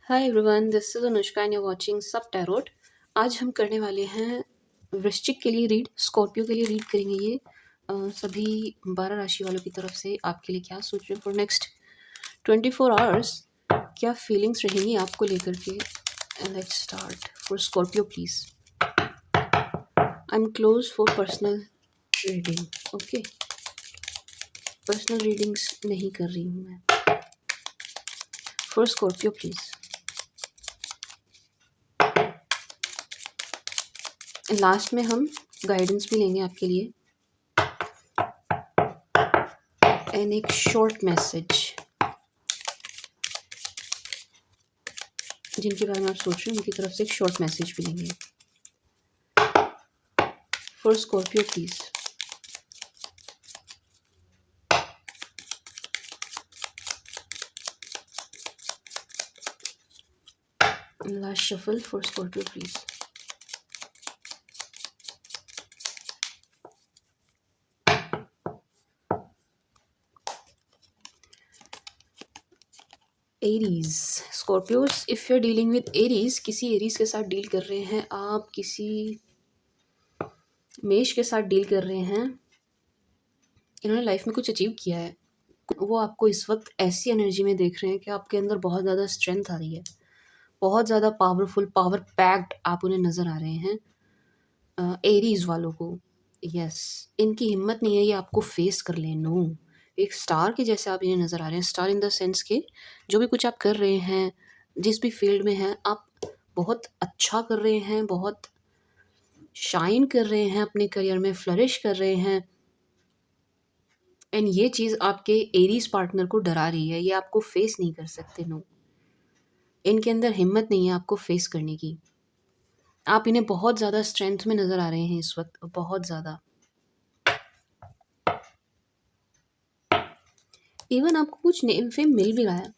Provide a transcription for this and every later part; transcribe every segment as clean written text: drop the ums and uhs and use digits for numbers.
Hi everyone, this is Anushka and you watching सब tarot. आज हम करने वाले हैं वृश्चिक के लिए रीड, स्कॉर्पियो के लिए रीड करेंगे ये सभी 12 राशि वालों की तरफ से आपके लिए क्या सोच रहे हैं फॉर नेक्स्ट 24 आवर्स, क्या फीलिंग्स रहेंगी आपको लेकर के। And let's start for Scorpio please. I am close for personal reading. Okay, personal readings नहीं कर रही हूँ मैं। For Scorpio please. लास्ट में हम गाइडेंस भी लेंगे आपके लिए एंड एक शॉर्ट मैसेज जिनके बारे में आप सोच रहे हैं उनकी तरफ से एक शॉर्ट मैसेज भी लेंगे for Scorpio please. Last shuffle for Scorpio please. Aries, Scorpios, if you are dealing with Aries, किसी एरीज के साथ डील कर रहे हैं आप, किसी मेष के साथ डील कर रहे हैं। इन्होंने लाइफ में कुछ अचीव किया है, वो आपको इस वक्त ऐसी एनर्जी में देख रहे हैं कि आपके अंदर बहुत ज़्यादा स्ट्रेंथ आ रही है, बहुत ज़्यादा पावरफुल, पावर पैक्ड आप उन्हें नज़र आ रहे हैं एरीज वालों को। यस, इनकी हिम्मत नहीं है ये आपको फेस कर लें। नो, एक स्टार के जैसे आप इन्हें नज़र आ रहे हैं। स्टार इन द सेंस के जो भी कुछ आप कर रहे हैं, जिस भी फील्ड में हैं आप, बहुत अच्छा कर रहे हैं, बहुत शाइन कर रहे हैं, अपने करियर में फ्लरिश कर रहे हैं। एंड ये चीज़ आपके एरीज पार्टनर को डरा रही है, ये आपको फेस नहीं कर सकते। नो, इनके अंदर हिम्मत नहीं है आपको फेस करने की। आप इन्हें बहुत ज़्यादा स्ट्रेंथ में नज़र आ रहे हैं इस वक्त, बहुत ज़्यादा। इवन आपको कुछ नेम फेम मिल भी रहा है।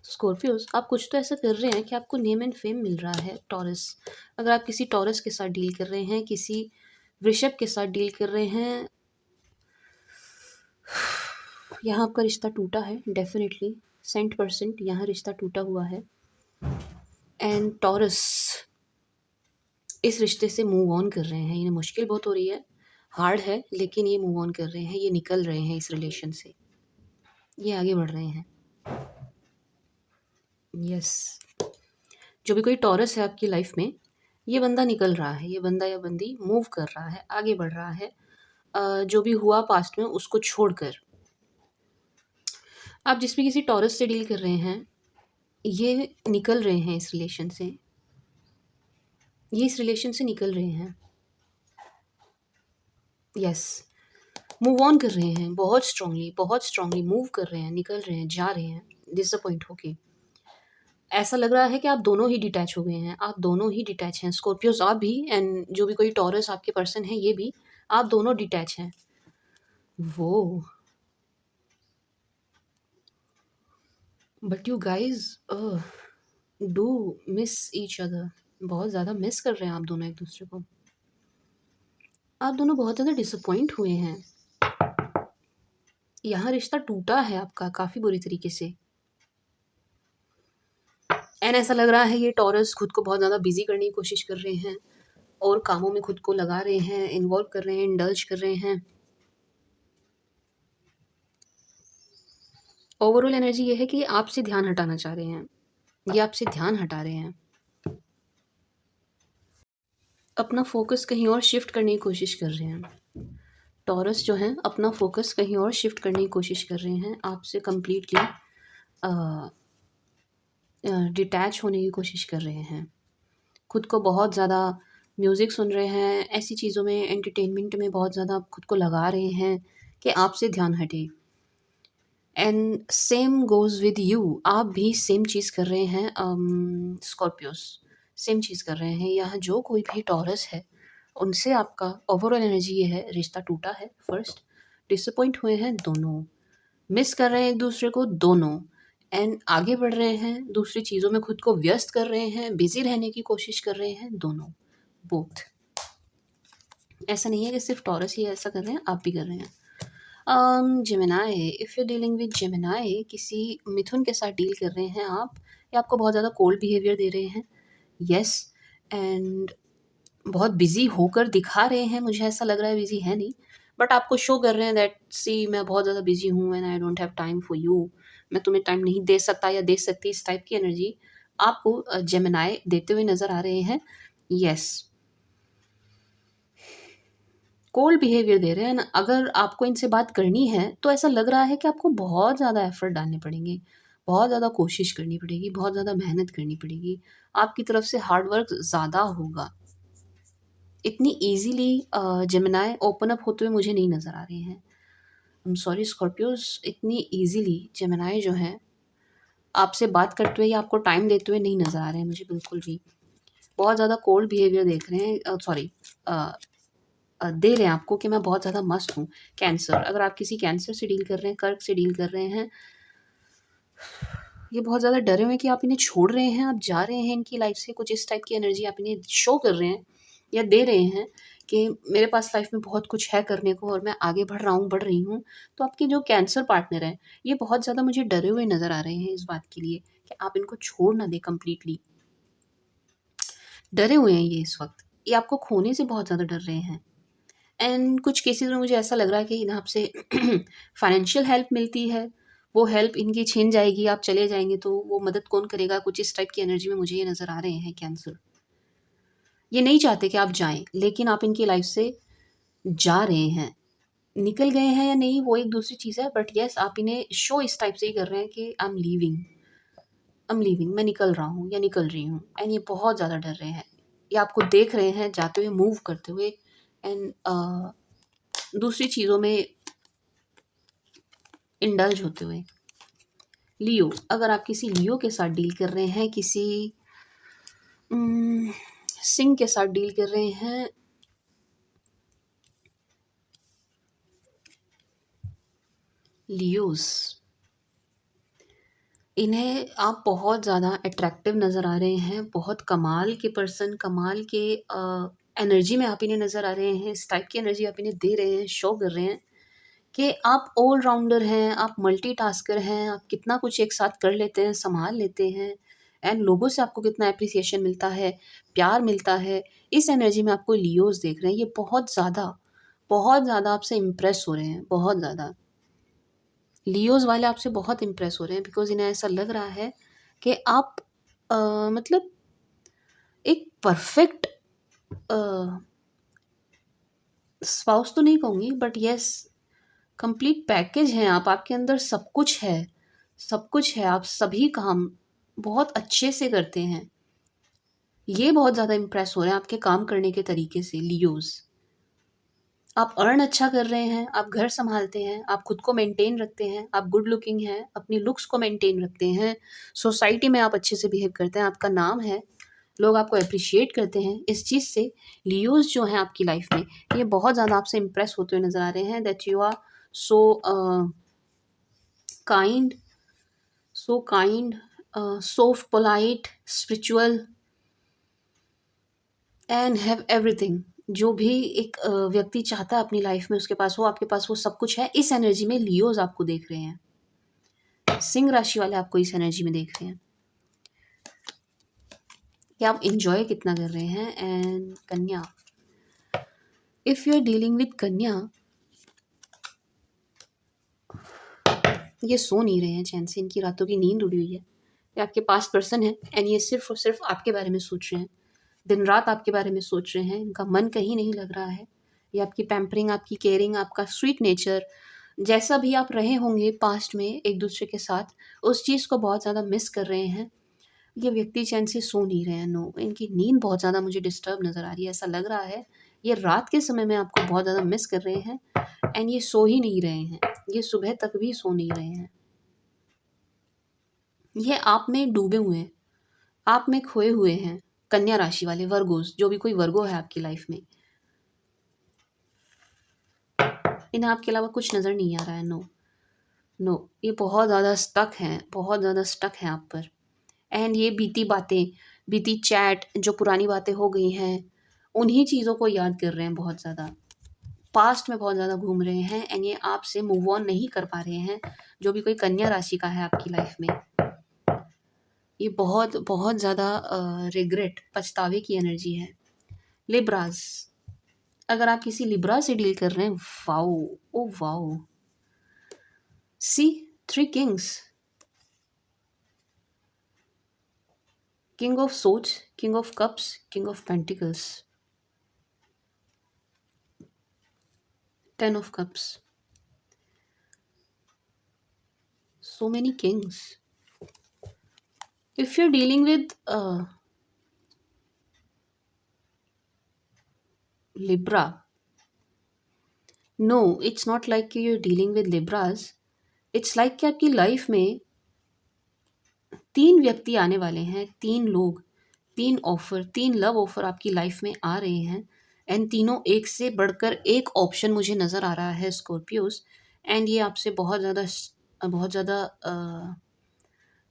स्कॉर्पियोज, आप कुछ तो ऐसा कर रहे हैं कि आपको नेम एंड फेम मिल रहा है। टॉरस, अगर आप किसी टॉरस के साथ डील कर रहे हैं, किसी वृषभ के साथ डील कर रहे हैं, यहाँ आपका रिश्ता टूटा है डेफिनेटली, 100% यहाँ रिश्ता टूटा हुआ है। एंड टॉरस इस रिश्ते से मूव ऑन कर रहे हैं। इन्हें मुश्किल बहुत हो रही है, हार्ड है, लेकिन ये मूव ऑन कर रहे हैं, ये निकल रहे हैं इस रिलेशन से, ये आगे बढ़ रहे हैं। यस, जो भी कोई टॉरस है आपकी लाइफ में, ये बंदा निकल रहा है, ये बंदा या बंदी मूव कर रहा है, आगे बढ़ रहा है। जो भी हुआ पास्ट में उसको छोड़कर। आप जिस भी किसी टॉरस से डील कर रहे हैं, ये निकल रहे हैं इस रिलेशन से, ये इस रिलेशन से निकल रहे हैं। यस, मूव ऑन कर रहे हैं, बहुत स्ट्रांगली मूव कर रहे हैं, निकल रहे हैं, जा रहे हैं डिसअपॉइंट होके। ऐसा लग रहा है कि आप दोनों ही डिटैच हो गए हैं, आप दोनों ही डिटैच हैं। स्कॉर्पियोज आप भी, एंड जो भी कोई टॉरस आपके पर्सन है ये भी, आप दोनों डिटैच हैं। वो but you guys do miss each other, बहुत ज़्यादा मिस कर रहे हैं आप दोनों एक दूसरे को। आप दोनों बहुत ज़्यादा डिसअपॉइंट हुए हैं, यहाँ रिश्ता टूटा है आपका काफ़ी बुरी तरीके से। एंड ऐसा लग रहा है ये टॉरस खुद को बहुत ज़्यादा बिजी करने की कोशिश कर रहे हैं और कामों में खुद को लगा रहे हैं, इन्वॉल्व कर रहे हैं, इंडल्ज कर रहे हैं। ओवरऑल एनर्जी ये है कि ये आपसे ध्यान हटाना चाह रहे हैं, ये आपसे ध्यान हटा रहे हैं, अपना फोकस कहीं और शिफ्ट करने की कोशिश कर रहे हैं। टॉरस जो है अपना फोकस कहीं और शिफ्ट करने की कोशिश कर रहे हैं, आपसे कम्प्लीटली डिटैच होने की कोशिश कर रहे हैं। खुद को बहुत ज़्यादा म्यूज़िक सुन रहे हैं, ऐसी चीज़ों में, एंटरटेनमेंट में बहुत ज़्यादा खुद को लगा रहे हैं कि आपसे ध्यान हटे। And same goes with you, आप भी सेम चीज़ कर रहे हैं। स्कॉर्पियोस सेम चीज़ कर रहे हैं। यहाँ जो कोई भी टॉरस है उनसे आपका ओवरऑल एनर्जी ये है, रिश्ता टूटा है। फर्स्ट, डिसअपॉइंट हुए हैं दोनों, मिस कर रहे हैं एक दूसरे को दोनों, एंड आगे बढ़ रहे हैं, दूसरी चीज़ों में खुद को व्यस्त कर रहे हैं, बिजी रहने की कोशिश कर रहे हैं दोनों, बोथ। ऐसा नहीं है कि सिर्फ टॉरस ही ऐसा कर रहे हैं, आप भी कर रहे हैं। Gemini, if you dealing with Gemini, किसी मिथुन के साथ डील कर रहे हैं आप, ये आपको बहुत ज़्यादा कोल्ड बिहेवियर दे रहे हैं। येस, एंड बहुत बिज़ी होकर दिखा रहे हैं, मुझे ऐसा लग रहा है बिज़ी है नहीं, बट आपको शो कर रहे हैं दैट सी मैं बहुत ज़्यादा बिज़ी हूँ and I don't have time for you, मैं तुम्हें टाइम नहीं दे सकता या दे सकती, इस टाइप की एनर्जी आपको जेमिनी देते हुए नज़र आ रहे हैं। येस, कोल्ड बिहेवियर दे रहे हैं ना। अगर आपको इनसे बात करनी है तो ऐसा लग रहा है कि आपको बहुत ज़्यादा एफर्ट डालने पड़ेंगे, बहुत ज़्यादा कोशिश करनी पड़ेगी, बहुत ज़्यादा मेहनत करनी पड़ेगी, आपकी तरफ से हार्ड वर्क ज़्यादा होगा। इतनी ईज़िली जेमिनी ओपन अप होते हुए मुझे नहीं नज़र आ रहे हैं। आई एम सॉरी स्कॉर्पियोज़, इतनी ईज़िली जेमिनी जो हैं आपसे बात करते हुए या आपको टाइम देते हुए नहीं नज़र आ रहे हैं मुझे बिल्कुल भी। बहुत ज़्यादा कोल्ड बिहेवियर देख रहे हैं, सॉरी दे रहे हैं आपको कि मैं बहुत ज़्यादा मस्त हूँ। कैंसर, अगर आप किसी कैंसर से डील कर रहे हैं, कर्क से डील कर रहे हैं, ये बहुत ज़्यादा डरे हुए हैं कि आप इन्हें छोड़ रहे हैं, आप जा रहे हैं इनकी लाइफ से, कुछ इस टाइप की एनर्जी आप इन्हें शो कर रहे हैं या दे रहे हैं कि मेरे पास लाइफ में बहुत कुछ है करने को और मैं आगे बढ़ रहा हूँ, बढ़ रही हूँ। तो आपके जो कैंसर पार्टनर हैं, ये बहुत ज़्यादा मुझे डरे हुए नज़र आ रहे हैं इस बात के लिए कि आप इनको छोड़ ना दें कंप्लीटली। डरे हुए हैं ये इस वक़्त, ये आपको खोने से बहुत ज़्यादा डर रहे हैं। एंड कुछ केसेस में मुझे ऐसा लग रहा है कि इन्हें आपसे फाइनेंशियल हेल्प मिलती है, वो हेल्प इनकी छिन जाएगी, आप चले जाएँगे तो वो मदद कौन करेगा? कुछ इस टाइप की एनर्जी में मुझे ये नज़र आ रहे हैं कैंसर। ये नहीं चाहते कि आप जाएँ, लेकिन आप इनकी लाइफ से जा रहे हैं। निकल गए हैं या नहीं वो एक दूसरी चीज़ है, बट येस आप इन्हें शो इस टाइप से ही कर रहे हैं कि आई एम लीविंग, मैं निकल रहा हूँ या निकल रही हूँ, एंड ये बहुत ज़्यादा डर रहे हैं। ये आपको देख रहे हैं जाते हुए, मूव करते हुए, एंड दूसरी चीज़ों में इंडल्ज होते हुए। लियो, अगर आप किसी लियो के साथ डील कर रहे हैं, किसी सिंह के साथ डील कर रहे हैं, लियोज़, इन्हें आप बहुत ज़्यादा अट्रैक्टिव नज़र आ रहे हैं, बहुत कमाल के पर्सन, कमाल के एनर्जी में आप इन्हें नज़र आ रहे हैं, इस टाइप की एनर्जी आप इन्हें दे रहे हैं, शो कर रहे हैं कि आप ऑल राउंडर हैं, आप मल्टीटास्कर हैं, आप कितना कुछ एक साथ कर लेते हैं, सँभाल लेते हैं, एंड लोगों से आपको कितना एप्रिसिएशन मिलता है, प्यार मिलता है। इस एनर्जी में आपको लियोज़ देख रहे हैं, ये बहुत ज़्यादा आपसे इम्प्रेस हो रहे हैं, बहुत ज़्यादा। लियोज़ वाले आपसे बहुत इम्प्रेस हो रहे हैं बिकॉज़ इन्हें ऐसा लग रहा है कि आप मतलब एक परफ़ेक्ट अ, स्पाउस तो नहीं कहूँगी, बट येस कंप्लीट पैकेज हैं आप, आपके अंदर सब कुछ है, आप सभी काम बहुत अच्छे से करते हैं। ये बहुत ज़्यादा इम्प्रेस हो रहे हैं आपके काम करने के तरीके से लियोज़। आप अर्न अच्छा कर रहे हैं, आप घर सँभालते हैं, आप खुद को मेंटेन रखते हैं, आप गुड लुकिंग हैं, अपनी लुक्स को मेंटेन रखते हैं, सोसाइटी में आप अच्छे से बिहेव करते हैं, आपका नाम है, लोग आपको एप्रिशिएट करते हैं। इस चीज़ से लियोज़ जो हैं आपकी लाइफ़ में, ये बहुत ज़्यादा आपसे इम्प्रेस होते हुए नज़र आ रहे हैं that you are so kind, so kind, so polite, spiritual and have everything. जो भी एक व्यक्ति चाहता है अपनी लाइफ में उसके पास हो, आपके पास वो सब कुछ है। इस एनर्जी में लियोज़ आपको देख रहे हैं। सिंह राशि वाले आपको इस एनर्जी में देख रहे हैं कि आप एन्जॉय कितना कर रहे हैं। And Kanya, if you are dealing with Kanya, ये सो नहीं रहे हैं चैन से, इनकी रातों की नींद उड़ी हुई है। ये आपके पास पर्सन है एंड ये सिर्फ़ और सिर्फ़ आपके बारे में सोच रहे हैं। दिन रात आपके बारे में सोच रहे हैं, इनका मन कहीं नहीं लग रहा है। ये आपकी पैम्परिंग, आपकी केयरिंग, आपका स्वीट नेचर, जैसा भी आप रहे होंगे पास्ट में एक-दूसरे के साथ, उस चीज़ को बहुत ज़्यादा मिस कर रहे हैं। ये व्यक्ति चैन से सो नहीं रहे हैं, नो, इनकी नींद बहुत ज़्यादा मुझे डिस्टर्ब नज़र आ रही है। ऐसा लग रहा है ये रात के समय में आपको बहुत ज़्यादा मिस कर रहे हैं एंड ये सो ही नहीं रहे हैं। ये सुबह तक भी सो नहीं रहे हैं। ये आप में डूबे हुए हैं, आप में खोए हुए हैं। कन्या राशि वाले, वर्गोस, जो भी कोई वर्गो है आपकी लाइफ में, इन्हें आपके अलावा कुछ नज़र नहीं आ रहा है। नो, नो, ये बहुत ज़्यादा स्टक हैं, बहुत ज़्यादा स्टक हैं आप पर। एंड ये बीती बातें, बीती चैट, जो पुरानी बातें हो गई हैं, उन्हीं चीज़ों को याद कर रहे हैं बहुत ज़्यादा। पास्ट में बहुत ज़्यादा घूम रहे हैं एंड ये आपसे मूव ऑन नहीं कर पा रहे हैं, जो भी कोई कन्या राशि का है आपकी लाइफ में। ये बहुत बहुत ज़्यादा रिग्रेट, पछतावे की एनर्जी है। लिब्रास, अगर आप किसी लिब्रा से डील कर रहे हैं, wow, o wow, see, 3 kings, king of swords, king of cups, king of pentacles, 10 of cups, so many kings. If you're dealing with Libra, no, it's not like you're dealing with Libras. It's like कि आपकी life में 3 व्यक्ति आने वाले हैं, 3 लोग, 3 offer, 3 love offer आपकी life में आ रहे हैं। एंड तीनों एक से बढ़कर एक ऑप्शन मुझे नज़र आ रहा है स्कॉर्पियोस। एंड ये आपसे बहुत ज़्यादा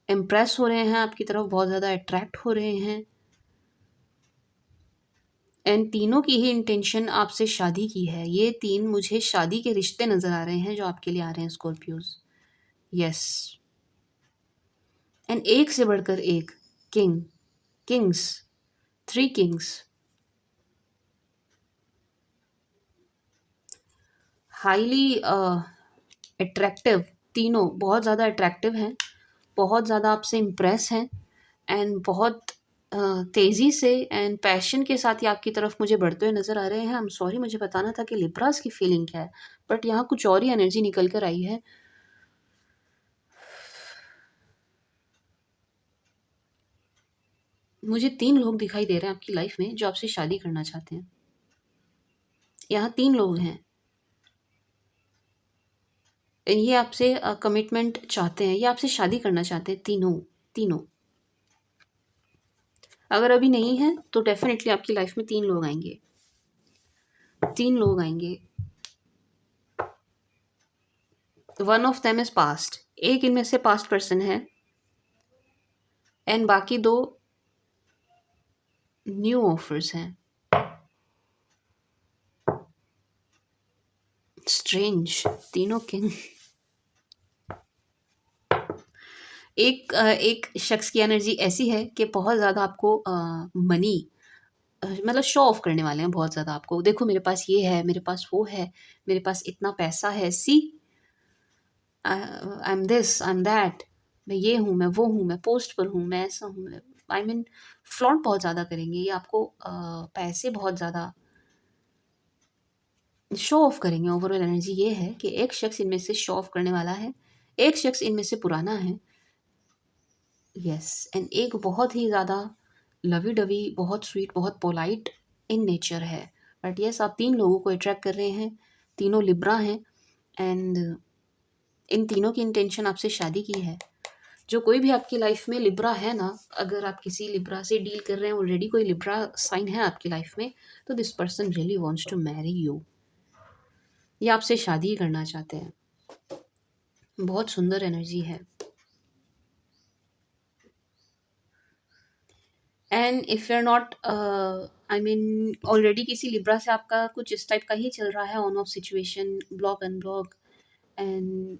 इम्प्रेस हो रहे हैं, आपकी तरफ बहुत ज़्यादा अट्रैक्ट हो रहे हैं। एंड तीनों की ही इंटेंशन आपसे शादी की है। ये 3 मुझे शादी के रिश्ते नज़र आ रहे हैं जो आपके लिए आ रहे हैं स्कॉर्पियोस। यस, एंड एक से बढ़कर एक किंग्स, 3 किंग्स, हाईली अट्रैक्टिव, तीनों बहुत ज़्यादा अट्रैक्टिव हैं, बहुत ज़्यादा आपसे इम्प्रेस हैं। एंड बहुत तेज़ी से एंड पैशन के साथ ये आपकी तरफ मुझे बढ़ते हुए नज़र आ रहे हैं। आई एम सॉरी, मुझे बताना था कि लिब्रास की फीलिंग क्या है, बट यहाँ कुछ और ही एनर्जी निकल कर आई है। मुझे 3 लोग दिखाई दे रहे हैं आपकी लाइफ में जो आपसे शादी करना चाहते हैं। यहाँ 3 लोग हैं। ये आपसे कमिटमेंट चाहते हैं, ये आपसे शादी करना चाहते हैं, तीनों। अगर अभी नहीं है तो डेफिनेटली आपकी लाइफ में 3 लोग आएंगे, 3 लोग आएंगे। One of them is past, एक इनमें से पास्ट पर्सन है एंड बाकी 2 न्यू ऑफर्स हैं। स्ट्रेंज, तीनों किंग। एक शख्स की एनर्जी ऐसी है कि बहुत ज़्यादा आपको मनी मतलब शो ऑफ करने वाले हैं बहुत ज़्यादा आपको। देखो मेरे पास ये है, मेरे पास वो है, मेरे पास इतना पैसा है, see I am this, I am that, मैं ये हूँ, मैं वो हूँ, मैं पोस्ट पर हूँ, मैं ऐसा हूँ। आई मीन फ्लॉन्ट बहुत ज़्यादा करेंगे ये आपको, पैसे बहुत ज़्यादा शो ऑफ करेंगे। ओवरऑल एनर्जी ये है कि एक शख्स इनमें से शो ऑफ करने वाला है, एक शख्स इनमें से पुराना है। यस, एंड एक बहुत ही ज़्यादा लवी डवी, बहुत स्वीट, बहुत पोलाइट इन नेचर है। बट यस, आप 3 लोगों को अट्रैक्ट कर रहे हैं, तीनों लिब्रा हैं एंड इन तीनों की इंटेंशन आपसे शादी की है। जो कोई भी आपकी लाइफ में लिब्रा है ना, अगर आप किसी लिब्रा से डील कर रहे हैं, ऑलरेडी कोई लिब्रा साइन है आपकी लाइफ में, तो this person really wants to marry you. ये आपसे शादी करना चाहते हैं। बहुत सुंदर एनर्जी है। And if you are not I mean already किसी लिब्रा से आपका कुछ इस टाइप का ही चल रहा है, on off situation, block unblock and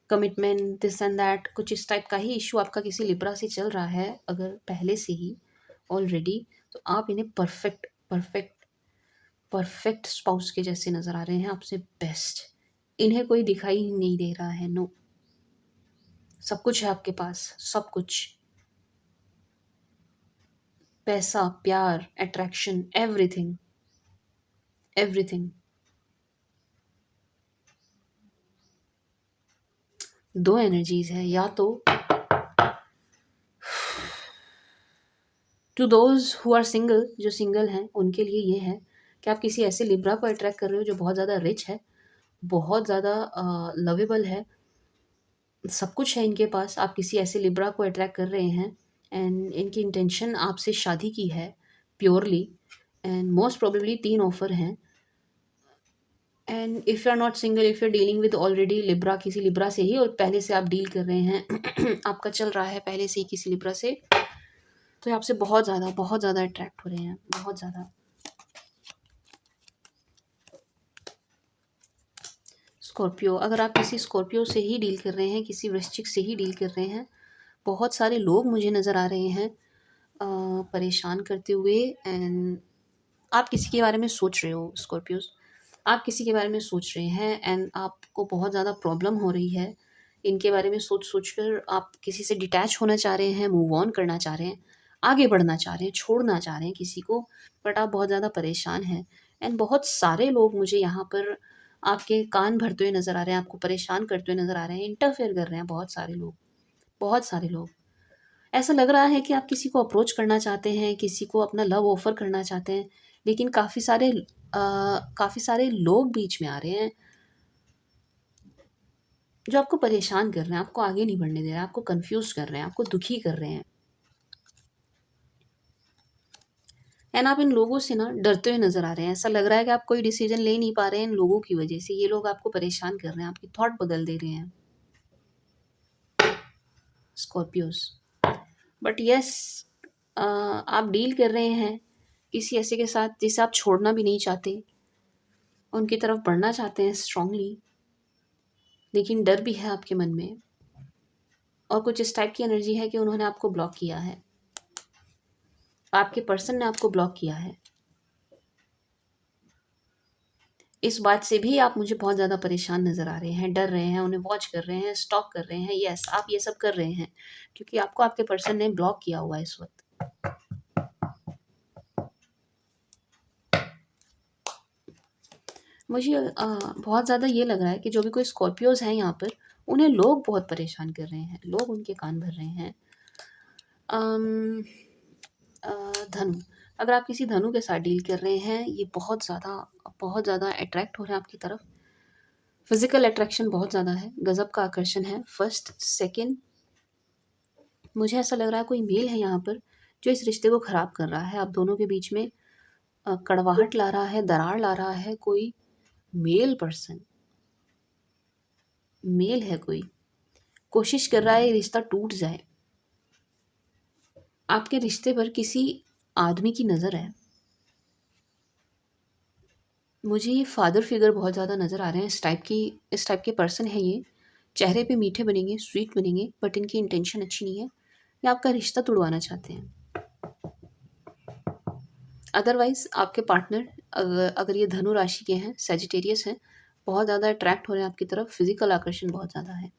commitment, this and that, कुछ इस टाइप का ही इशू आपका किसी लिब्रा से चल रहा है अगर पहले से ही ऑलरेडी, तो आप इन्हें परफेक्ट स्पाउस के जैसे नज़र आ रहे हैं, आपसे बेस्ट। इन्हें कोई दिखाई ही नहीं दे रहा है, नो, सब कुछ है आपके पास, सब कुछ, पैसा, प्यार, अट्रैक्शन, एवरीथिंग, एवरीथिंग। 2 एनर्जीज है, या तो to those who are single, जो सिंगल हैं उनके लिए ये है कि आप किसी ऐसे लिब्रा को अट्रैक्ट कर रहे हो जो बहुत ज़्यादा रिच है, बहुत ज़्यादा लवेबल है, सब कुछ है इनके पास। आप किसी ऐसे लिब्रा को अट्रैक्ट कर रहे हैं एंड इनकी इंटेंशन आपसे शादी की है purely. And most probably 3 offer हैं। And if you are not single, if you are dealing with already Libra, किसी लिब्रा से ही और पहले से आप डील कर रहे हैं आपका चल रहा है पहले से ही किसी लिब्रा से, तो ये आपसे बहुत ज़्यादा अट्रैक्ट हो रहे हैं, बहुत ज़्यादा। स्कॉर्पियो, अगर आप किसी स्कॉर्पियो से ही डील कर रहे हैं, किसी वृश्चिक से ही डील कर रहे हैं, बहुत सारे लोग मुझे नज़र आ रहे हैं परेशान करते हुए। एंड आप किसी के बारे में सोच रहे हो स्कॉर्पियोज़, आप किसी के बारे में सोच रहे हैं एंड आपको बहुत ज़्यादा प्रॉब्लम हो रही है। इनके बारे में सोच-सोच कर आप किसी से डिटैच होना चाह रहे हैं, मूव ऑन करना चाह रहे हैं, आगे बढ़ना चाह रहे हैं, छोड़ना चाह रहे हैं किसी को, बट आप बहुत ज़्यादा परेशान हैं। एंड बहुत सारे लोग मुझे यहाँ पर आपके कान भरते हुए नज़र आ रहे हैं, आपको परेशान करते हुए नज़र आ रहे हैं, इंटरफेयर कर रहे हैं बहुत सारे लोग, बहुत सारे लोग। ऐसा लग रहा है कि आप किसी को अप्रोच करना चाहते हैं, किसी को अपना लव ऑफ़र करना चाहते हैं, लेकिन काफ़ी सारे लोग बीच में आ रहे हैं, जो आपको परेशान कर रहे हैं, आपको आगे नहीं बढ़ने दे रहे हैं, आपको कन्फ्यूज़ कर रहे हैं, आपको दुखी कर रहे हैं। एंड आप इन लोगों से ना डरते हुए नज़र आ रहे हैं। ऐसा लग रहा है कि आप कोई डिसीज़न ले नहीं पा रहे हैं इन लोगों की वज़ह से। ये लोग आपको परेशान कर रहे हैं, आपकी थॉट बदल दे रहे हैं, स्कॉर्पियोज़। बट येस, आप डील कर रहे हैं किसी ऐसे के साथ जिसे आप छोड़ना भी नहीं चाहते, उनकी तरफ बढ़ना चाहते हैं स्ट्रांगली, लेकिन डर भी है आपके मन में और कुछ इस टाइप की एनर्जी है कि उन्होंने आपको ब्लॉक किया है, आपके पर्सन ने आपको ब्लॉक किया है। इस बात से भी आप मुझे बहुत ज़्यादा परेशान नज़र आ रहे हैं, डर रहे हैं, उन्हें वॉच कर रहे हैं, स्टॉक कर रहे हैं। येस, आप ये सब कर रहे हैं क्योंकि आपको आपके पर्सन ने ब्लॉक किया हुआ है इस वक़्त। मुझे बहुत ज़्यादा ये लग रहा है कि जो भी कोई स्कॉर्पियोज़ हैं यहाँ पर, उन्हें लोग बहुत परेशान कर रहे हैं, लोग उनके कान भर रहे हैं। अम, धनु, अगर आप किसी धनु के साथ डील कर रहे हैं, ये बहुत ज़्यादा अट्रैक्ट हो रहे हैं आपकी तरफ। फिज़िकल अट्रैक्शन बहुत ज़्यादा है, गज़ब का आकर्षण है। फर्स्ट, सेकंड, मुझे ऐसा लग रहा है कोई मेल है यहाँ पर जो इस रिश्ते को ख़राब कर रहा है। आप दोनों के बीच में कड़वाहट ला रहा है, दरार ला रहा है कोई मेल पर्सन, मेल है कोई, कोशिश कर रहा है ये रिश्ता टूट जाए। आपके रिश्ते पर किसी आदमी की नज़र है। मुझे ये फादर फिगर बहुत ज़्यादा नज़र आ रहे हैं। इस टाइप के पर्सन है ये। चेहरे पे मीठे बनेंगे, स्वीट बनेंगे, बट इनकी इंटेंशन अच्छी नहीं है। ये आपका रिश्ता तुड़वाना चाहते हैं। अदरवाइज़ आपके पार्टनर अगर ये धनु राशि के हैं, सैजिटेरियस हैं, बहुत ज़्यादा अट्रैक्ट हो रहे हैं आपकी तरफ। फिज़िकल आकर्षण बहुत ज़्यादा है।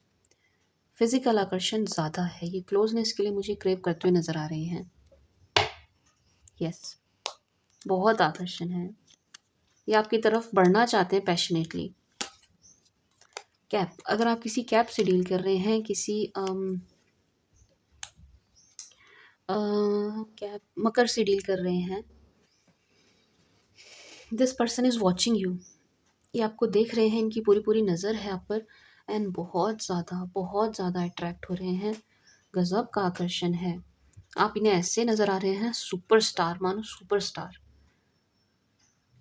फिज़िकल आकर्षण ज़्यादा है। ये क्लोज़नेस के लिए मुझे क्रेव करते हुए नज़र आ रहे हैं। यस, बहुत आकर्षण है। ये आपकी तरफ बढ़ना चाहते हैं पैशनेटली। कैप, अगर आप किसी कैप से डील कर रहे हैं, किसी कैप मकर से डील कर रहे हैं, this person is watching you. ये आपको देख रहे हैं, इनकी पूरी नज़र है आप पर एंड बहुत ज़्यादा अट्रैक्ट हो रहे हैं। गज़ब का आकर्षण है। आप इन्हें ऐसे नज़र आ रहे हैं सुपरस्टार, मानो सुपरस्टार,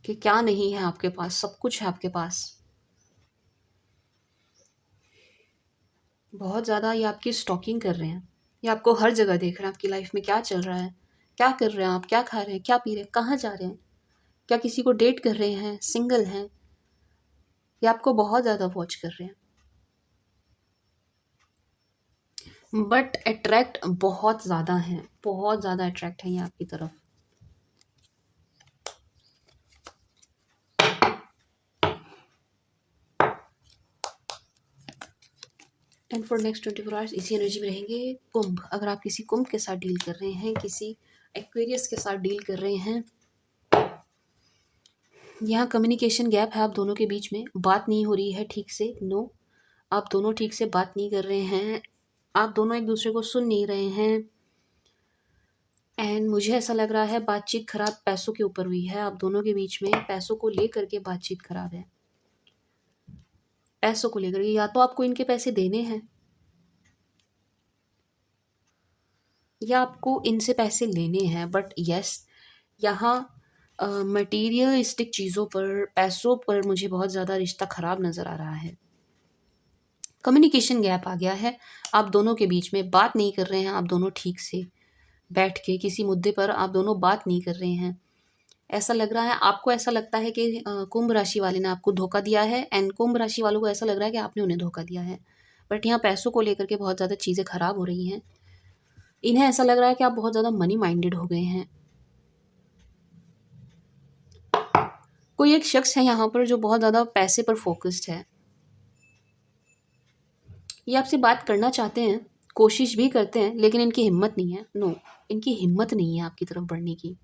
कि क्या नहीं है आपके पास, सब कुछ है आपके पास। बहुत ज़्यादा ये आपकी स्टॉकिंग कर रहे हैं। ये आपको हर जगह देख रहे हैं, आपकी लाइफ में क्या चल रहा है, क्या कर रहे हैं आप, क्या खा रहे हैं, क्या पी रहे हैं, कहाँ जा रहे हैं, क्या किसी को डेट कर रहे हैं, सिंगल हैं। ये आपको बहुत ज़्यादा वॉच कर रहे हैं, बट अट्रैक्ट बहुत ज़्यादा हैं, बहुत ज़्यादा अट्रैक्ट हैं ये आपकी तरफ। एंड फॉर नेक्स्ट 24 आवर्स इसी एनर्जी में रहेंगे। कुंभ, अगर आप किसी कुंभ के साथ डील कर रहे हैं, किसी एक्वेरियस के साथ डील कर रहे हैं, यहाँ कम्युनिकेशन गैप है आप दोनों के बीच में। बात नहीं हो रही है ठीक से। नो, आप दोनों ठीक से बात नहीं कर रहे हैं, आप दोनों एक दूसरे को सुन नहीं रहे हैं। एंड मुझे ऐसा लग रहा है बातचीत खराब पैसों के ऊपर हुई है। आप दोनों के बीच में पैसों को लेकर के बातचीत खराब है। पैसों को लेकर के, या तो आपको इनके पैसे देने हैं या आपको इनसे पैसे लेने हैं। बट यस, यहाँ मटीरियलिस्टिक चीज़ों पर, पैसों पर मुझे बहुत ज़्यादा रिश्ता ख़राब नज़र आ रहा है। कम्युनिकेशन गैप आ गया है आप दोनों के बीच में। बात नहीं कर रहे हैं आप दोनों ठीक से बैठ के, किसी मुद्दे पर आप दोनों बात नहीं कर रहे हैं। ऐसा लग रहा है, आपको ऐसा लगता है कि कुंभ राशि वाले ने आपको धोखा दिया है एंड कुंभ राशि वालों को ऐसा लग रहा है कि आपने उन्हें धोखा दिया है। बट यहाँ पैसों को लेकर के बहुत ज़्यादा चीज़ें ख़राब हो रही हैं। इन्हें ऐसा लग रहा है कि आप बहुत ज़्यादा मनी माइंडेड हो गए हैं। कोई एक शख्स है यहाँ पर जो बहुत ज़्यादा पैसे पर फ़ोकस्ड है। ये आपसे बात करना चाहते हैं, कोशिश भी करते हैं, लेकिन इनकी हिम्मत नहीं है। नो, इनकी हिम्मत नहीं है आपकी तरफ बढ़ने की।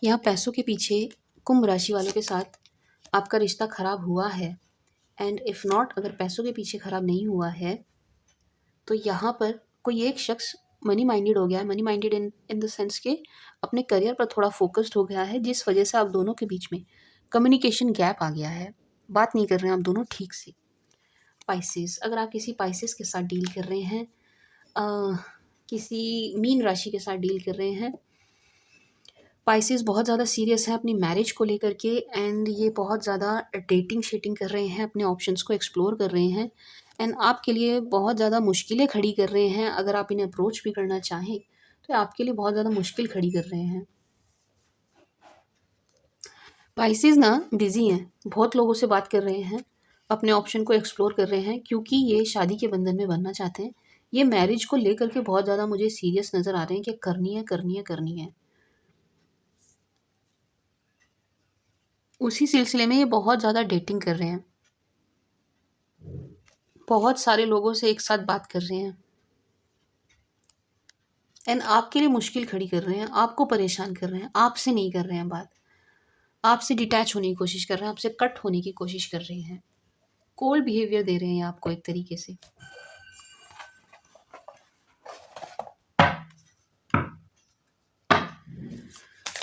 यहाँ पैसों के पीछे कुंभ राशि वालों के साथ आपका रिश्ता ख़राब हुआ है, एंड इफ़ नॉट, अगर पैसों के पीछे ख़राब नहीं हुआ है तो यहाँ पर कोई एक शख्स मनी माइंडेड हो गया है। Money minded in in the sense कि अपने करियर पर थोड़ा फोकस्ड हो गया है, जिस वजह से आप दोनों के बीच में कम्युनिकेशन गैप आ गया है। बात नहीं कर रहे हैं आप दोनों ठीक से। पाइसेस, अगर आप किसी पाइसेस के साथ डील कर रहे हैं, अ, किसी मीन राशि के साथ डील कर रहे हैं, पाइसेस बहुत ज़्यादा सीरियस है अपनी मैरिज को लेकर के, एंड ये बहुत ज़्यादा डेटिंग शेटिंग कर रहे हैं, अपने ऑप्शंस को एक्सप्लोर कर रहे हैं, एंड आपके लिए बहुत ज़्यादा मुश्किलें खड़ी कर रहे हैं। अगर आप इन्हें अप्रोच भी करना चाहें तो ये आपके लिए बहुत ज़्यादा मुश्किल खड़ी कर रहे हैं। पाइसेस ना बिजी हैं, बहुत लोगों से बात कर रहे हैं, अपने ऑप्शन को एक्सप्लोर कर रहे हैं, क्योंकि ये शादी के बंधन में बनना चाहते हैं। ये मैरिज को लेकर के बहुत ज़्यादा मुझे सीरियस नज़र आ रहे हैं कि करनी है, करनी है, करनी है। उसी सिलसिले में ये बहुत ज़्यादा डेटिंग कर रहे हैं, बहुत सारे लोगों से एक साथ बात कर रहे हैं, एंड आपके लिए मुश्किल खड़ी कर रहे हैं, आपको परेशान कर रहे हैं, आपसे नहीं कर रहे हैं बात, आपसे डिटैच होने की कोशिश कर रहे हैं, आपसे कट होने की कोशिश कर रहे हैं, कोल्ड बिहेवियर दे रहे हैं आपको एक तरीके से।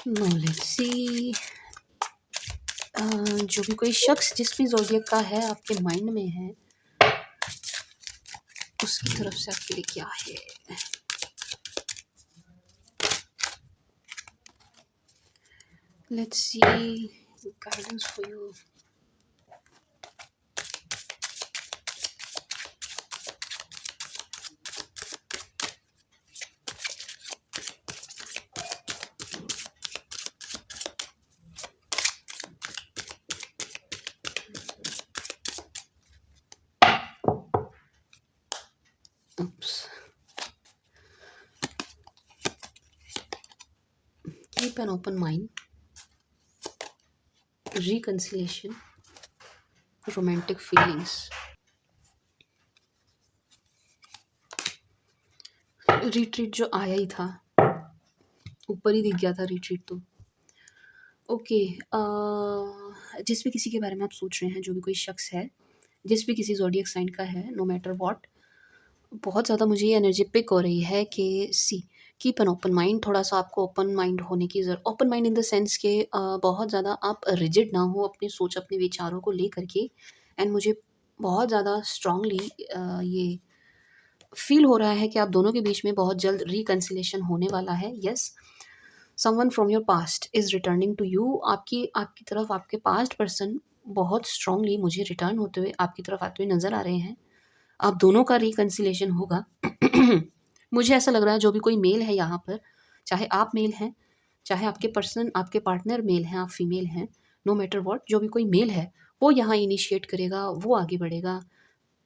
No, let's see. जो भी कोई शख्स जिस भी ज़ोडियक का है आपके माइंड में है, उसकी तरफ से आपके लिए क्या है? Let's see guidance for you. Oops. Keep an open mind, reconciliation, romantic feelings. Retreat जो आया ही था, ऊपर ही दिख गया था रिट्रीट तो। ओके, जिस भी किसी के बारे में आप सोच रहे हैं, जो भी कोई शख्स है, जिस भी किसी ज़ोडिएक साइन का है, नो मैटर व्हाट, बहुत ज़्यादा मुझे ये एनर्जी पिक हो रही है कि सी कीप एन ओपन माइंड। थोड़ा सा आपको ओपन माइंड होने की open mind in the sense के बहुत ज़्यादा आप रिजिड ना हो अपनी सोच, अपने विचारों को लेकर के। एंड मुझे बहुत ज़्यादा स्ट्रांगली ये फील हो रहा है कि आप दोनों के बीच में बहुत जल्द रिकन्सिलेशन होने वाला है। Yes, someone from your past is returning to you. आपकी आपकी तरफ आपके पास्ट पर्सन बहुत स्ट्रांगली मुझे रिटर्न होते हुए आपकी तरफ आते हुए नज़र आ रहे हैं। आप दोनों का रिकन्सिलेशन होगा। मुझे ऐसा लग रहा है जो भी कोई मेल है यहाँ पर, चाहे आप मेल हैं, चाहे आपके पर्सन आपके पार्टनर मेल हैं, आप फीमेल हैं, नो मैटर व्हाट, जो भी कोई मेल है वो यहाँ इनिशिएट करेगा, वो आगे बढ़ेगा।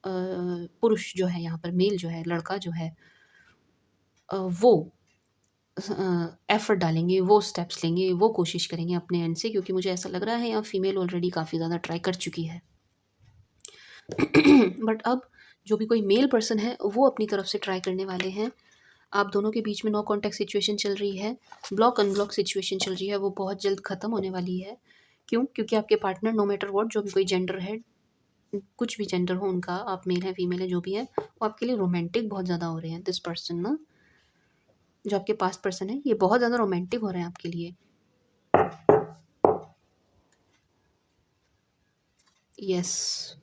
पुरुष जो है यहाँ पर, मेल जो है, लड़का जो है, वो एफर्ट डालेंगे, वो स्टेप्स लेंगे, वो कोशिश करेंगे अपने एंड से, क्योंकि मुझे ऐसा लग रहा है यहाँ फीमेल ऑलरेडी काफ़ी ज़्यादा ट्राई कर चुकी है। बट अब जो भी कोई मेल पर्सन है वो अपनी तरफ से ट्राई करने वाले हैं। आप दोनों के बीच में नो कॉन्टैक्ट सिचुएशन चल रही है, ब्लॉक अनब्लॉक सिचुएशन चल रही है, वो बहुत जल्द ख़त्म होने वाली है। क्यों? क्योंकि आपके पार्टनर नो मैटर व्हाट, जो भी कोई जेंडर है, कुछ भी जेंडर हो उनका, आप मेल हैं, फीमेल है, जो भी है, वो आपके लिए रोमांटिक बहुत ज़्यादा हो रहे हैं। दिस पर्सन ना, जो आपके पास्ट पर्सन है, ये बहुत ज़्यादा रोमांटिक हो रहे हैं आपके लिए। यस,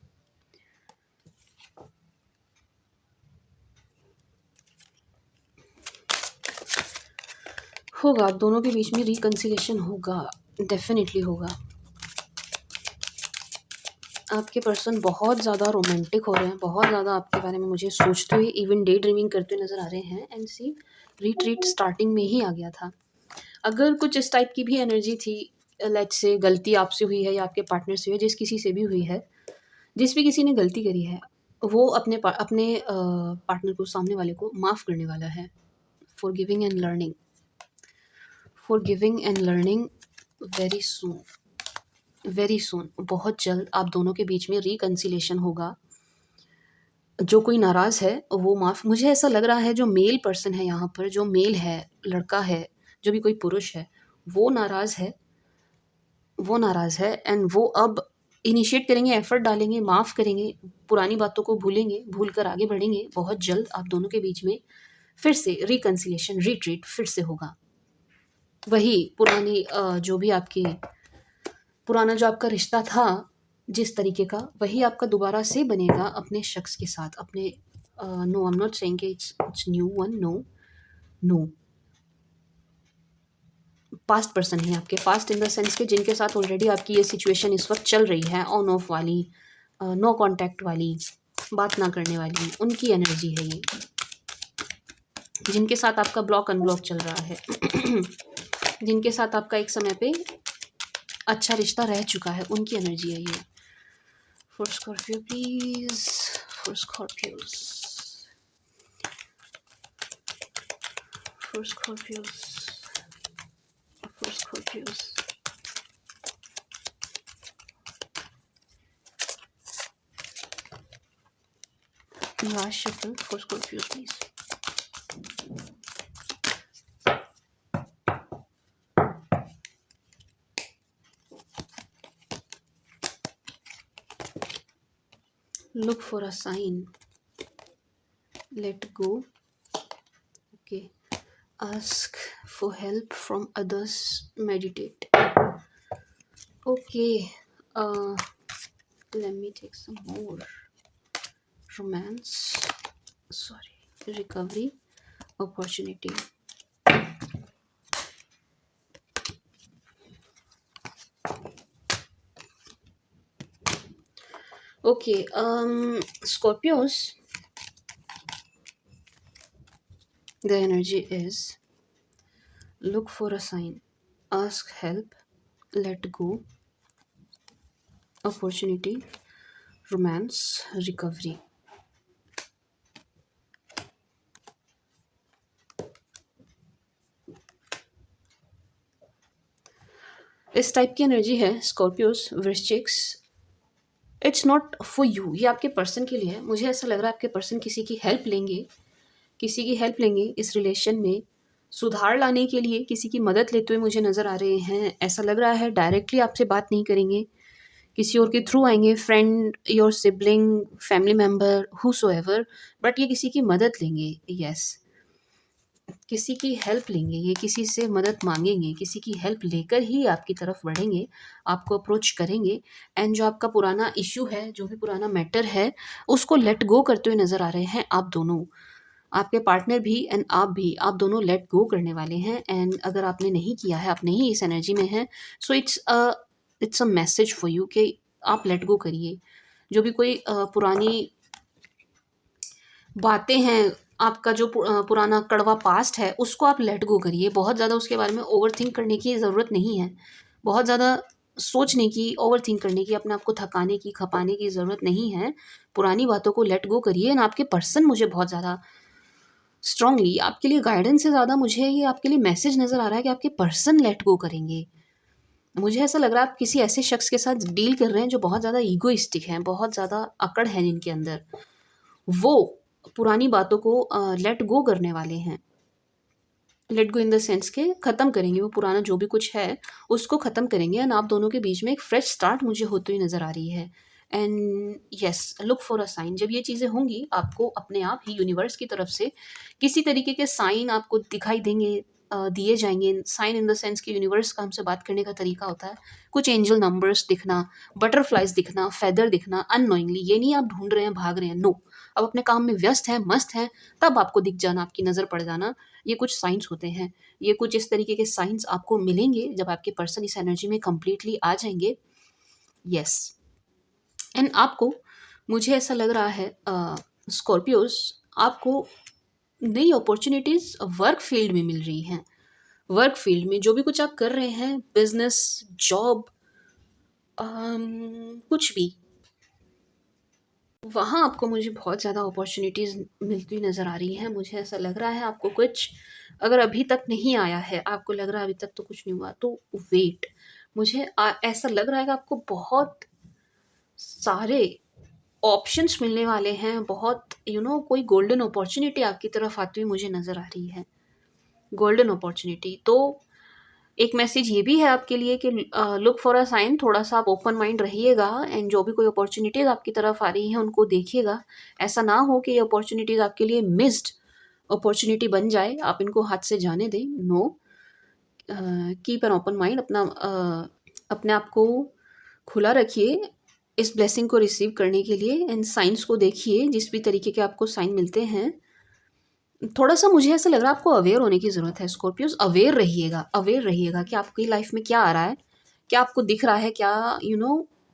होगा, आप दोनों के बीच में रिकन्सिलेशन होगा, डेफिनेटली होगा। आपके पर्सन बहुत ज़्यादा रोमांटिक हो रहे हैं, बहुत ज़्यादा आपके बारे में मुझे सोचते हुए, इवन डे ड्रीमिंग करते हुए नज़र आ रहे हैं। एंड सी रिट्रीट स्टार्टिंग में ही आ गया था। अगर कुछ इस टाइप की भी एनर्जी थी, लेट्स से गलती आपसे हुई है या आपके पार्टनर से हुई है, जिस किसी से भी हुई है, जिस भी किसी ने गलती करी है, वो अपने पार्टनर को, सामने वाले को माफ़ करने वाला है। Forgiving and learning, forgiving and learning very soon, very soon, बहुत जल्द आप दोनों के बीच में रिकंसिलिएशन होगा। जो कोई नाराज़ है वो माफ़, मुझे ऐसा लग रहा है जो मेल पर्सन है यहाँ पर, जो मेल है, लड़का है, जो भी कोई पुरुष है, वो नाराज़ है, वो नाराज़ है एंड वो अब इनिशिएट करेंगे, एफर्ट डालेंगे, माफ़ करेंगे, पुरानी बातों को भूलेंगे, भूल कर आगे बढ़ेंगे। बहुत जल्द आप दोनों के बीच में फिर से रिकंसिलिएशन, रिट्रीट फिर से होगा। वही पुरानी जो भी आपकी पुराना जो आपका रिश्ता था जिस तरीके का, वही आपका दोबारा से बनेगा अपने शख्स के साथ। अपने no, I am not saying कि it's new one, no, no, past person है आपके, पास्ट इन द सेंस के जिनके साथ ऑलरेडी आपकी ये सिचुएशन इस वक्त चल रही है, ऑन ऑफ वाली, नो कांटेक्ट वाली, बात ना करने वाली, उनकी एनर्जी है ये, जिनके साथ आपका ब्लॉक अनब्लॉक चल रहा है जिनके साथ आपका एक समय पे अच्छा रिश्ता रह चुका है, उनकी एनर्जी है ये। For Scorpio please, for Scorpios, for Scorpios, for Scorpios. Last shuffle for Scorpios please. Look for a sign, let go, okay, ask for help from others, meditate, okay. uh let me take some more. Romance, sorry, recovery, opportunity. Okay, Scorpios, the energy is look for a sign, ask help, let go, opportunity, romance, recovery. इस type की energy है Scorpios, वृश्चिक्स। It's not for you, ये आपके person के लिए है। मुझे ऐसा लग रहा है आपके पर्सन किसी की हेल्प लेंगे, किसी की हेल्प लेंगे इस रिलेशन में सुधार लाने के लिए, किसी की मदद लेते हुए मुझे नज़र आ रहे हैं। ऐसा लग रहा है डायरेक्टली आपसे बात नहीं करेंगे, किसी और के थ्रू आएंगे, friend, your sibling, family member, whosoever, but ये किसी की मदद लेंगे। यस, किसी की हेल्प लेंगे, ये किसी से मदद मांगेंगे, किसी की हेल्प लेकर ही आपकी तरफ बढ़ेंगे, आपको अप्रोच करेंगे। एंड जो आपका पुराना इश्यू है, जो भी पुराना मैटर है, उसको लेट गो करते हुए नज़र आ रहे हैं आप दोनों, आपके पार्टनर भी एंड आप भी, आप दोनों लेट गो करने वाले हैं। एंड अगर आपने नहीं किया है, आप नहीं इस एनर्जी में हैं, so it's a message for you कि आप लेट गो करिए। जो भी कोई पुरानी बातें हैं, आपका जो पुराना कड़वा पास्ट है, उसको आप लेट गो करिए। बहुत ज़्यादा उसके बारे में ओवरथिंक करने की ज़रूरत नहीं है, बहुत ज़्यादा सोचने की, ओवरथिंक करने की, अपने आप को थकाने की, खपाने की ज़रूरत नहीं है। पुरानी बातों को लेट गो करिए। एंड आपके पर्सन मुझे बहुत ज़्यादा स्ट्रांगली, आपके लिए गाइडेंस से ज़्यादा मुझे ये आपके लिए मैसेज नज़र आ रहा है कि आपके पर्सन लेट गो करेंगे। मुझे ऐसा लग रहा है आप किसी ऐसे शख्स के साथ डील कर रहे हैं जो बहुत ज़्यादा ईगोइस्टिक हैं, बहुत ज़्यादा अकड़ है जिनके अंदर, वो पुरानी बातों को लेट गो करने वाले हैं। Let go in the sense के ख़त्म करेंगे, वो पुराना जो भी कुछ है उसको ख़त्म करेंगे। एंड आप दोनों के बीच में एक फ्रेश स्टार्ट मुझे होती हुई नज़र आ रही है। And yes, look for a sign. जब ये चीज़ें होंगी, आपको अपने आप ही यूनिवर्स की तरफ से किसी तरीके के साइन आपको दिखाई देंगे, दिए जाएंगे। साइन इन द सेंस कि यूनिवर्स का हमसे बात करने का तरीका होता है, कुछ एंजल नंबर्स दिखना, बटरफ्लाइज दिखना, फेदर दिखना, अननोइंगली। ये नहीं आप ढूंढ रहे हैं, भाग रहे हैं, नो, अब अपने काम में व्यस्त हैं, मस्त हैं, तब आपको दिख जाना, आपकी नज़र पड़ जाना, ये कुछ साइंस होते हैं। ये कुछ इस तरीके के साइंस आपको मिलेंगे जब आपके पर्सन इस एनर्जी में कंप्लीटली आ जाएंगे। यस, एंड आपको, मुझे ऐसा लग रहा है स्कॉर्पियोस, आपको नई अपॉर्चुनिटीज़ वर्क फील्ड में मिल रही हैं। वर्क फील्ड में जो भी कुछ आप कर रहे हैं, बिजनेस, जॉब, कुछ भी, वहाँ आपको मुझे बहुत ज़्यादा अपॉर्च्युनिटीज़ मिलती हुई नज़र आ रही हैं। मुझे ऐसा लग रहा है आपको कुछ अगर अभी तक नहीं आया है, आपको लग रहा है अभी तक तो कुछ नहीं हुआ, तो वेट। मुझे ऐसा लग रहा है कि आपको बहुत सारे ऑप्शंस मिलने वाले हैं, बहुत कोई गोल्डन अपॉर्च्युनिटी आपकी तरफ आती हुई मुझे नज़र आ रही है। Golden opportunity. तो एक मैसेज ये भी है आपके लिए कि लुक फॉर अ साइन, थोड़ा-सा आप ओपन माइंड रहिएगा एंड जो भी कोई अपॉर्च्युनिटीज़ आपकी तरफ आ रही हैं, उनको देखिएगा। ऐसा ना हो कि ये अपॉर्च्युनिटीज़ आपके लिए मिस्ड अपॉर्च्युनिटी बन जाए, आप इनको हाथ से जाने दें। No, keep an open mind. अपने आप को खुला रखिए इस ब्लेसिंग को रिसीव करने के लिए एंड साइन्स को देखिए, जिस भी तरीके के आपको साइन मिलते हैं। थोड़ा-सा मुझे ऐसा लग रहा है आपको अवेयर होने की ज़रूरत है स्कॉर्पियोज़। अवेयर रहिएगा कि आपकी लाइफ़ में क्या आ रहा है, क्या आपको दिख रहा है, क्या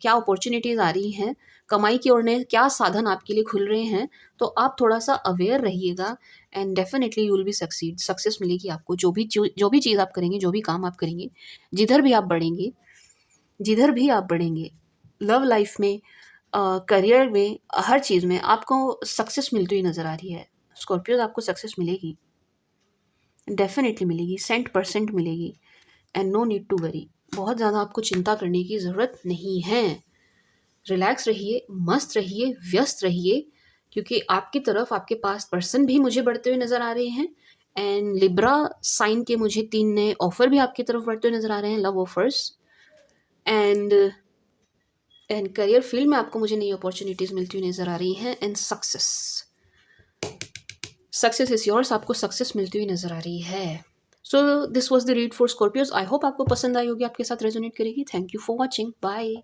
क्या अपॉर्च्युनिटीज़ आ रही हैं, कमाई की ओर ने क्या साधन आपके लिए खुल रहे हैं। तो आप थोड़ा-सा अवेयर रहिएगा and definitely you will be succeed. Success मिलेगी आपको, जो भी चीज़ आप करेंगे, जो भी काम आप करेंगे, जिधर भी आप बढ़ेंगे, जिधर भी आप बढ़ेंगे, लव लाइफ़ में, करियर में, हर चीज़ में आपको सक्सेस मिलती हुई नज़र आ रही है। स्कॉर्पियोज़ आपको सक्सेस मिलेगी, डेफ़िनेटली मिलेगी, 100% मिलेगी and no need to worry. बहुत ज़्यादा आपको चिंता करने की ज़रूरत नहीं है। रिलैक्स रहिए, मस्त रहिए, व्यस्त रहिए, क्योंकि आपकी तरफ आपके पास पर्सन भी मुझे बढ़ते हुए नज़र आ रहे हैं एंड लिब्रा साइन के मुझे 3 नए ऑफ़र भी आपकी तरफ बढ़ते हुए नज़र आ रहे हैं, love offers. And career field में आपको मुझे नई अपॉर्च्युनिटीज़ मिलती हुई नज़र आ रही हैं एंड सक्सेस इज़ योर्स। आपको सक्सेस मिलती हुई नज़र आ रही है। So this was the read for Scorpios. I hope आपको पसंद आई होगी, आपके साथ रेज़ोनेट करेगी। Thank you for watching. Bye.